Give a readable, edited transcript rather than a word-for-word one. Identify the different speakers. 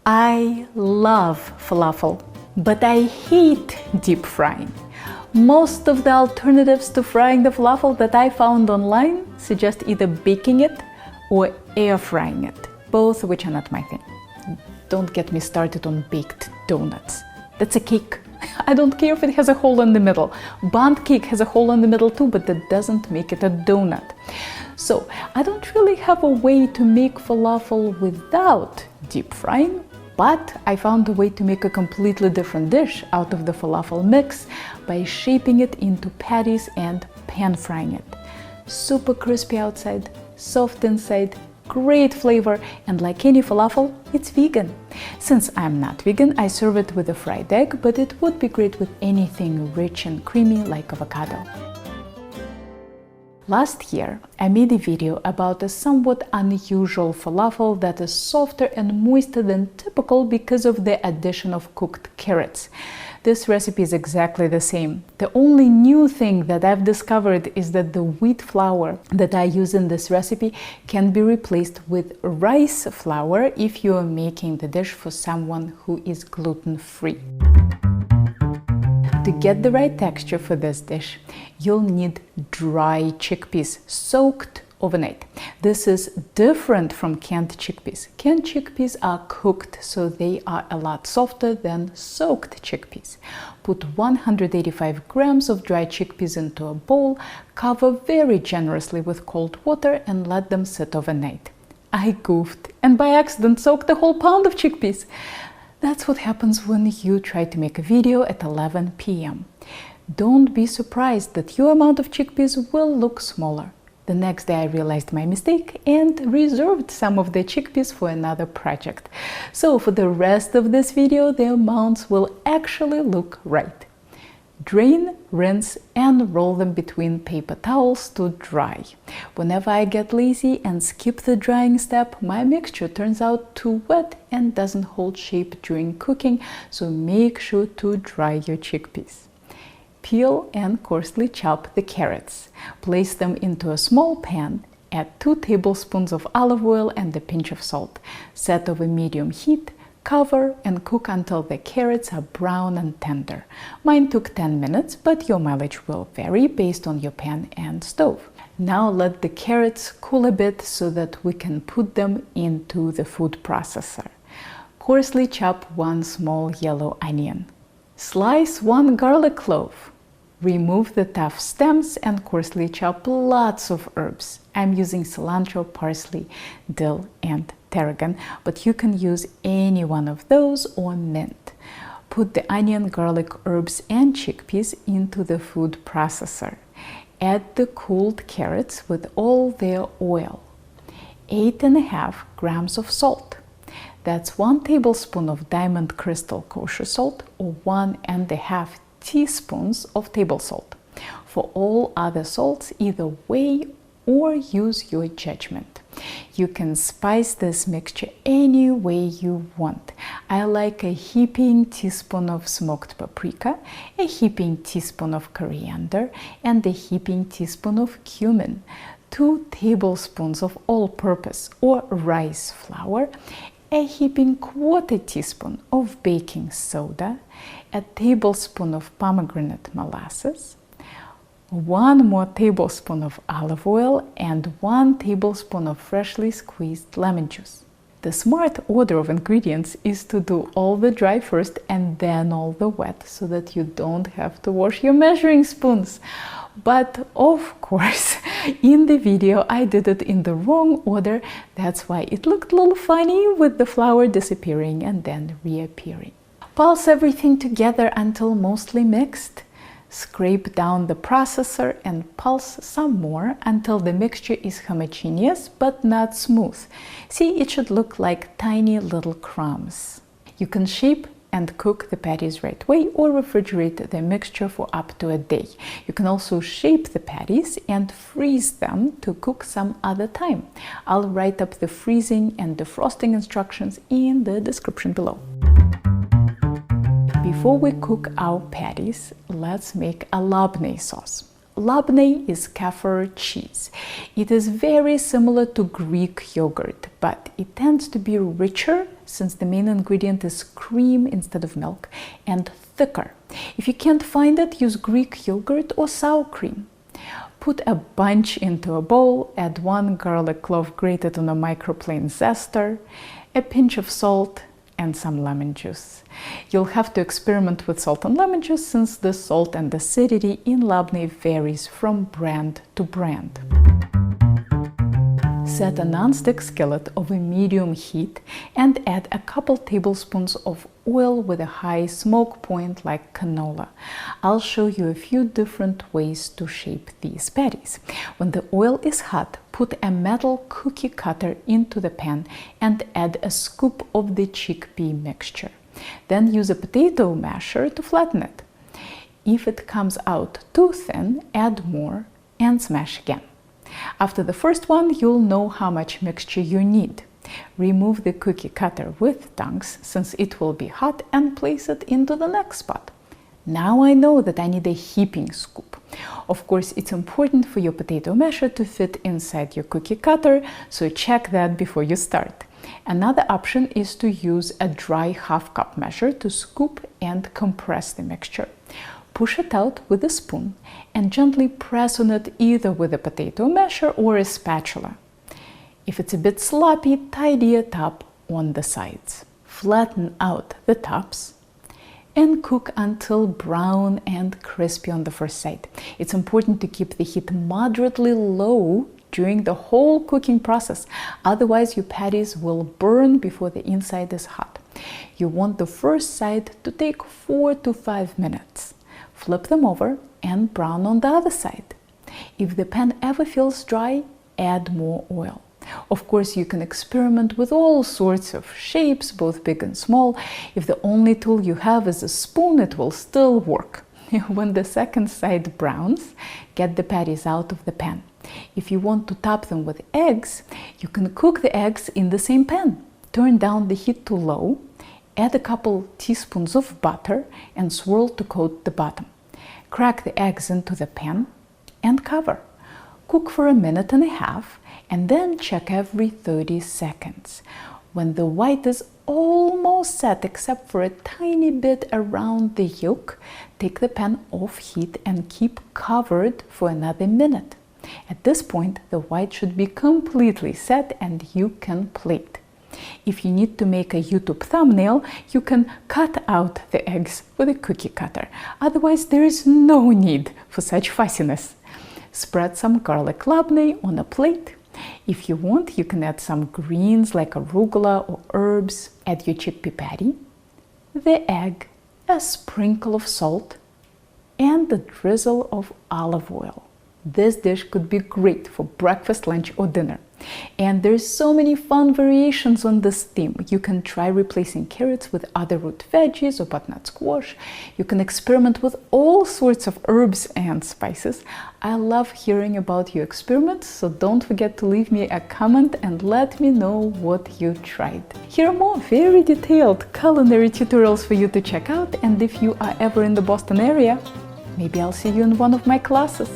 Speaker 1: I love falafel, but I hate deep frying. Most of the alternatives to frying the falafel that I found online suggest either baking it or air frying it, both of which are not my thing. Don't get me started on baked donuts. That's a cake. I don't care if it has a hole in the middle. Bundt cake has a hole in the middle too, but that doesn't make it a donut. So I don't really have a way to make falafel without deep frying, but I found a way to make a completely different dish out of the falafel mix by shaping it into patties and pan frying it. Super crispy outside, soft inside, great flavor, and like any falafel, it's vegan. Since I'm not vegan, I serve it with a fried egg, but it would be great with anything rich and creamy like avocado. Last year, I made a video about a somewhat unusual falafel that is softer and moister than typical because of the addition of cooked carrots. This recipe is exactly the same. The only new thing that I've discovered is that the wheat flour that I use in this recipe can be replaced with rice flour if you are making the dish for someone who is gluten-free. To get the right texture for this dish, you'll need dry chickpeas soaked overnight. This is different from canned chickpeas. Canned chickpeas are cooked, so they are a lot softer than soaked chickpeas. Put 185 grams of dry chickpeas into a bowl, cover very generously with cold water and let them sit overnight. I goofed and by accident soaked a whole pound of chickpeas. That's what happens when you try to make a video at 11 p.m. Don't be surprised that your amount of chickpeas will look smaller. The next day I realized my mistake and reserved some of the chickpeas for another project. So for the rest of this video, the amounts will actually look right. Drain, rinse, and roll them between paper towels to dry. Whenever I get lazy and skip the drying step, my mixture turns out too wet and doesn't hold shape during cooking, so make sure to dry your chickpeas. Peel and coarsely chop the carrots. Place them into a small pan. Add 2 tablespoons of olive oil and a pinch of salt. Set over medium heat. Cover and cook until the carrots are brown and tender. Mine took 10 minutes, but your mileage will vary based on your pan and stove. Now let the carrots cool a bit so that we can put them into the food processor. Coarsely chop 1 small yellow onion. Slice 1 garlic clove. Remove the tough stems and coarsely chop lots of herbs. I'm using cilantro, parsley, dill, and tarragon, but you can use any one of those or mint. Put the onion, garlic, herbs, and chickpeas into the food processor. Add the cooled carrots with all their oil. 8.5 grams of salt. That's 1 tablespoon of Diamond Crystal Kosher salt or 1.5 teaspoons of table salt. For all other salts, either weigh or use your judgment. You can spice this mixture any way you want. I like a heaping teaspoon of smoked paprika, a heaping teaspoon of coriander, and a heaping teaspoon of cumin, 2 tablespoons of all-purpose or rice flour, a heaping 1/4 teaspoon of baking soda, a tablespoon of pomegranate molasses, 1 more tablespoon of olive oil, and 1 tablespoon of freshly squeezed lemon juice. The smart order of ingredients is to do all the dry first and then all the wet so that you don't have to wash your measuring spoons. But of course, in the video I did it in the wrong order. That's why it looked a little funny with the flour disappearing and then reappearing. Pulse everything together until mostly mixed. Scrape down the processor and pulse some more until the mixture is homogeneous but not smooth. See, it should look like tiny little crumbs. You can shape and cook the patties right way or refrigerate the mixture for up to a day. You can also shape the patties and freeze them to cook some other time. I'll write up the freezing and defrosting instructions in the description below. Before we cook our patties, let's make a Labneh sauce. Labneh is Kefir cheese. It is very similar to Greek yogurt, but it tends to be richer since the main ingredient is cream instead of milk, and thicker. If you can't find it, use Greek yogurt or sour cream. Put a bunch into a bowl, add 1 garlic clove grated on a microplane zester, a pinch of salt, and some lemon juice. You'll have to experiment with salt and lemon juice since the salt and acidity in Labneh varies from brand to brand. Set a non-stick skillet over medium heat and add a couple tablespoons of oil with a high smoke point like canola. I'll show you a few different ways to shape these patties. When the oil is hot, put a metal cookie cutter into the pan and add a scoop of the chickpea mixture. Then use a potato masher to flatten it. If it comes out too thin, add more and smash again. After the first one, you'll know how much mixture you need. Remove the cookie cutter with tongs since it will be hot and place it into the next spot. Now I know that I need a heaping scoop. Of course, it's important for your potato masher to fit inside your cookie cutter, so check that before you start. Another option is to use a dry half-cup measure to scoop and compress the mixture. Push it out with a spoon and gently press on it either with a potato masher or a spatula. If it's a bit sloppy, tidy it up on the sides. Flatten out the tops and cook until brown and crispy on the first side. It's important to keep the heat moderately low during the whole cooking process, otherwise your patties will burn before the inside is hot. You want the first side to take 4 to 5 minutes. Flip them over and brown on the other side. If the pan ever feels dry, add more oil. Of course, you can experiment with all sorts of shapes, both big and small. If the only tool you have is a spoon, it will still work. When the second side browns, get the patties out of the pan. If you want to top them with eggs, you can cook the eggs in the same pan. Turn down the heat to low. Add a couple teaspoons of butter and swirl to coat the bottom. Crack the eggs into the pan and cover. Cook for 1.5 minutes and then check every 30 seconds. When the white is almost set except for a tiny bit around the yolk, take the pan off heat and keep covered for another minute. At this point, the white should be completely set and you can plate. If you need to make a YouTube thumbnail, you can cut out the eggs with a cookie cutter. Otherwise, there is no need for such fussiness. Spread some garlic labneh on a plate. If you want, you can add some greens like arugula or herbs. Add your chickpea patty, the egg, a sprinkle of salt, and a drizzle of olive oil. This dish could be great for breakfast, lunch, or dinner. And there's so many fun variations on this theme. You can try replacing carrots with other root veggies or butternut squash. You can experiment with all sorts of herbs and spices. I love hearing about your experiments, so don't forget to leave me a comment and let me know what you tried. Here are more very detailed culinary tutorials for you to check out, and if you are ever in the Boston area, maybe I'll see you in one of my classes.